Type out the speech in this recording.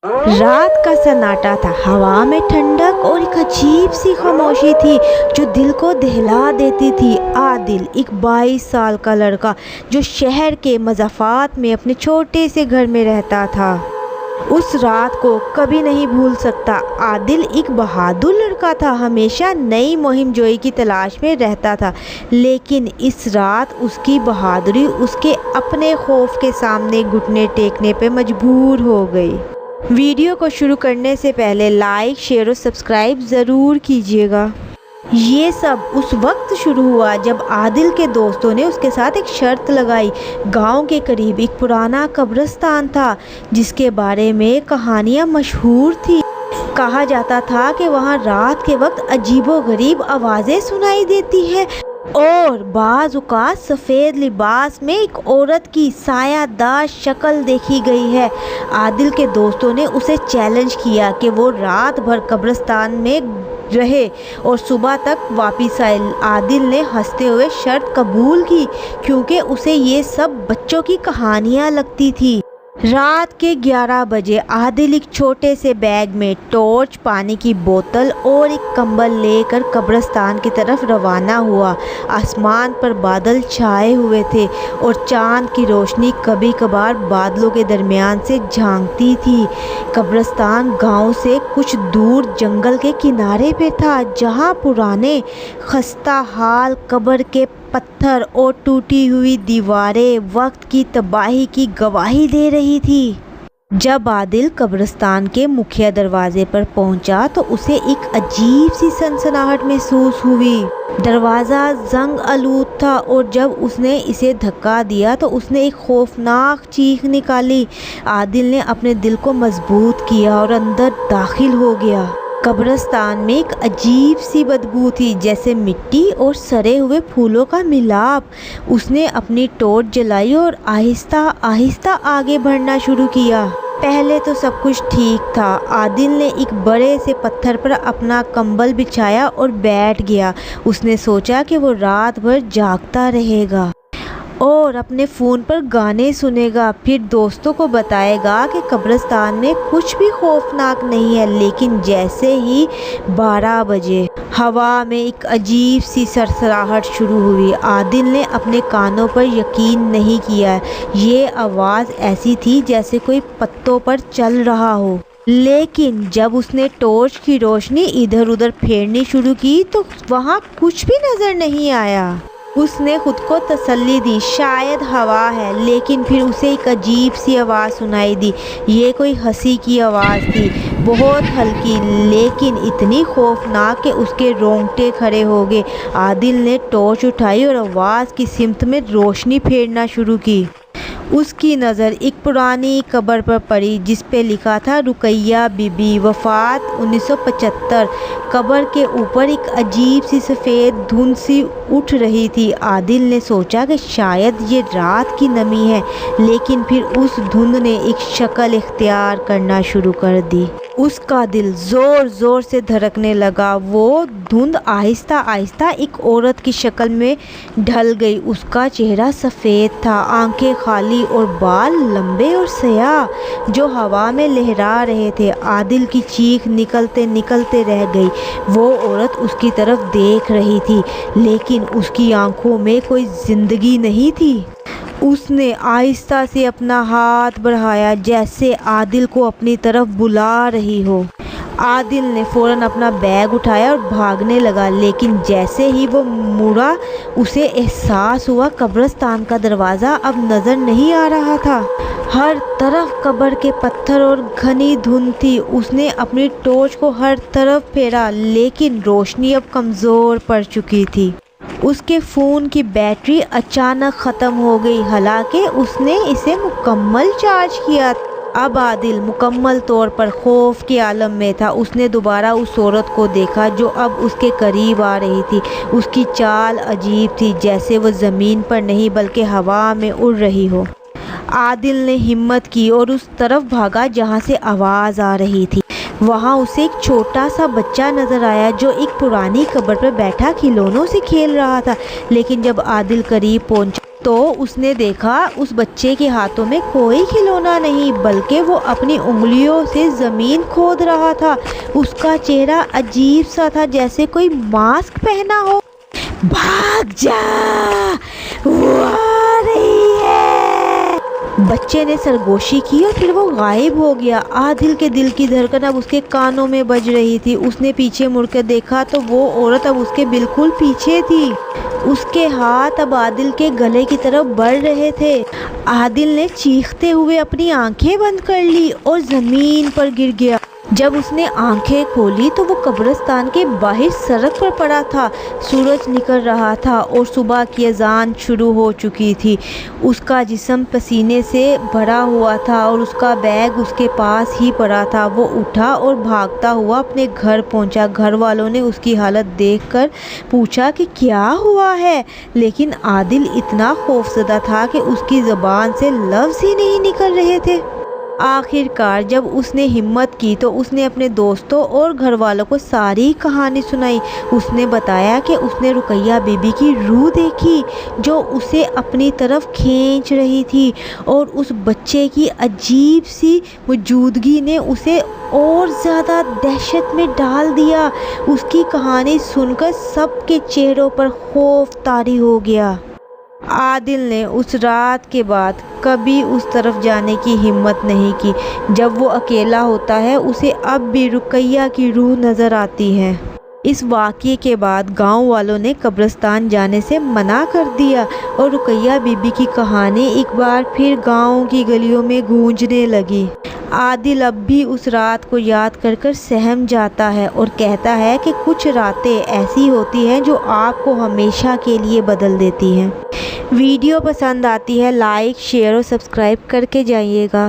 रात का सन्नाटा था। हवा में ठंडक और एक अजीब सी खामोशी थी जो दिल को दहला देती थी। आदिल एक 22 साल का लड़का जो शहर के मज़ाफ़ात में अपने छोटे से घर में रहता था, उस रात को कभी नहीं भूल सकता। आदिल एक बहादुर लड़का था, हमेशा नई मुहिम जोई की तलाश में रहता था, लेकिन इस रात उसकी बहादुरी उसके अपने खौफ के सामने घुटने टेकने पे मजबूर हो गई। वीडियो को शुरू करने से पहले लाइक, शेयर और सब्सक्राइब ज़रूर कीजिएगा। ये सब उस वक्त शुरू हुआ जब आदिल के दोस्तों ने उसके साथ एक शर्त लगाई। गांव के करीब एक पुराना कब्रिस्तान था जिसके बारे में कहानियां मशहूर थी। कहा जाता था कि वहां रात के वक्त अजीबोगरीब आवाज़ें सुनाई देती है और बाज़ औक़ात सफ़ेद लिबास में एक औरत की सायादार शक्ल देखी गई है। आदिल के दोस्तों ने उसे चैलेंज किया कि वो रात भर कब्रिस्तान में रहे और सुबह तक वापस आए। आदिल ने हंसते हुए शर्त कबूल की क्योंकि उसे ये सब बच्चों की कहानियाँ लगती थी। रात के 11 बजे आदिल एक छोटे से बैग में टॉर्च, पानी की बोतल और एक कंबल लेकर कब्रिस्तान की तरफ रवाना हुआ। आसमान पर बादल छाए हुए थे और चांद की रोशनी कभी कभार बादलों के दरमियान से झांकती थी। कब्रिस्तान गांव से कुछ दूर जंगल के किनारे पे था, जहां पुराने खस्ता हाल कब्र के पत्थर और टूटी हुई दीवारें वक्त की तबाही की गवाही दे रही थी। जब आदिल कब्रिस्तान के मुख्य दरवाजे पर पहुंचा तो उसे एक अजीब सी सनसनाहट महसूस हुई। दरवाज़ा जंग आलूद था और जब उसने इसे धक्का दिया तो उसने एक खौफनाक चीख निकाली। आदिल ने अपने दिल को मजबूत किया और अंदर दाखिल हो गया। कब्रिस्तान में एक अजीब सी बदबू थी, जैसे मिट्टी और सड़े हुए फूलों का मिलाप। उसने अपनी टॉर्च जलाई और आहिस्ता आहिस्ता आगे बढ़ना शुरू किया। पहले तो सब कुछ ठीक था। आदिल ने एक बड़े से पत्थर पर अपना कंबल बिछाया और बैठ गया। उसने सोचा कि वो रात भर जागता रहेगा और अपने फ़ोन पर गाने सुनेगा, फिर दोस्तों को बताएगा कि कब्रिस्तान में कुछ भी खौफनाक नहीं है। लेकिन जैसे ही 12 बजे हवा में एक अजीब सी सरसराहट शुरू हुई। आदिल ने अपने कानों पर यकीन नहीं किया। ये आवाज़ ऐसी थी जैसे कोई पत्तों पर चल रहा हो। लेकिन जब उसने टॉर्च की रोशनी इधर उधर फेरनी शुरू की तो वहाँ कुछ भी नज़र नहीं आया। उसने खुद को तसल्ली दी, शायद हवा है, लेकिन फिर उसे एक अजीब सी आवाज़ सुनाई दी। ये कोई हंसी की आवाज़ थी, बहुत हल्की लेकिन इतनी खौफनाक कि उसके रोंगटे खड़े हो गए। आदिल ने टॉर्च उठाई और आवाज़ की सिमत में रोशनी फेरना शुरू की। उसकी नज़र एक पुरानी कब्र पर पड़ी जिस पे लिखा था रुकैया बीबी, वफ़ात 1975। कब्र के ऊपर एक अजीब सी सफ़ेद धुंध सी उठ रही थी। आदिल ने सोचा कि शायद ये रात की नमी है, लेकिन फिर उस धुंध ने एक शक्ल इख्तियार करना शुरू कर दी। उसका दिल ज़ोर ज़ोर से धड़कने लगा। वो धुंध आहिस्ता आहिस्ता एक औरत की शक्ल में ढल गई। उसका चेहरा सफ़ेद था, आंखें खाली और बाल लंबे और स्याह जो हवा में लहरा रहे थे। आदिल की चीख निकलते निकलते रह गई। वो औरत उसकी तरफ देख रही थी, लेकिन उसकी आंखों में कोई ज़िंदगी नहीं थी। उसने आहिस्ता से अपना हाथ बढ़ाया जैसे आदिल को अपनी तरफ बुला रही हो। आदिल ने फ़ौरन अपना बैग उठाया और भागने लगा, लेकिन जैसे ही वो मुड़ा उसे एहसास हुआ कब्रिस्तान का दरवाज़ा अब नज़र नहीं आ रहा था। हर तरफ कब्र के पत्थर और घनी धुंध थी। उसने अपनी टॉर्च को हर तरफ फेरा, लेकिन रोशनी अब कमज़ोर पड़ चुकी थी। उसके फ़ोन की बैटरी अचानक ख़त्म हो गई, हालांकि उसने इसे मुकम्मल चार्ज किया। अब आदिल मुकम्मल तौर पर खौफ के आलम में था। उसने दोबारा उस औरत को देखा जो अब उसके करीब आ रही थी। उसकी चाल अजीब थी, जैसे वो ज़मीन पर नहीं बल्कि हवा में उड़ रही हो। आदिल ने हिम्मत की और उस तरफ भागा जहाँ से आवाज़ आ रही थी। वहाँ उसे एक छोटा सा बच्चा नज़र आया जो एक पुरानी कब्र पर बैठा खिलौनों से खेल रहा था। लेकिन जब आदिल करीब पहुँचा तो उसने देखा उस बच्चे के हाथों में कोई खिलौना नहीं, बल्कि वो अपनी उंगलियों से ज़मीन खोद रहा था। उसका चेहरा अजीब सा था, जैसे कोई मास्क पहना हो। भाग जा, वो आ रही है। बच्चे ने सरगोशी की और फिर वो गायब हो गया। आदिल के दिल की धड़कन अब उसके कानों में बज रही थी। उसने पीछे मुड़कर देखा तो वो औरत अब उसके बिल्कुल पीछे थी। उसके हाथ अब आदिल के गले की तरफ बढ़ रहे थे। आदिल ने चीखते हुए अपनी आंखें बंद कर ली और ज़मीन पर गिर गया। जब उसने आंखें खोली तो वो कब्रिस्तान के बाहर सड़क पर पड़ा था। सूरज निकल रहा था और सुबह की अजान शुरू हो चुकी थी। उसका जिस्म पसीने से भरा हुआ था और उसका बैग उसके पास ही पड़ा था। वो उठा और भागता हुआ अपने घर पहुंचा। घर वालों ने उसकी हालत देखकर पूछा कि क्या हुआ है, लेकिन आदिल इतना खौफजदा था कि उसकी ज़बान से लफ्ज़ ही नहीं निकल रहे थे। आखिरकार जब उसने हिम्मत की तो उसने अपने दोस्तों और घर वालों को सारी कहानी सुनाई। उसने बताया कि उसने रुकैया बीबी की रूह देखी जो उसे अपनी तरफ खींच रही थी, और उस बच्चे की अजीब सी मौजूदगी ने उसे और ज़्यादा दहशत में डाल दिया। उसकी कहानी सुनकर सबके चेहरों पर खौफ तारी हो गया। आदिल ने उस रात के बाद कभी उस तरफ जाने की हिम्मत नहीं की। जब वो अकेला होता है उसे अब भी रुकैया की रूह नज़र आती है। इस वाक़ये के बाद गांव वालों ने कब्रिस्तान जाने से मना कर दिया और रुकैया बीबी की कहानी एक बार फिर गांव की गलियों में गूंजने लगी। आदिल अब भी उस रात को याद कर कर सहम जाता है और कहता है कि कुछ रातें ऐसी होती हैं जो आपको हमेशा के लिए बदल देती हैं। वीडियो पसंद आती है लाइक शेयर और सब्सक्राइब करके जाइएगा।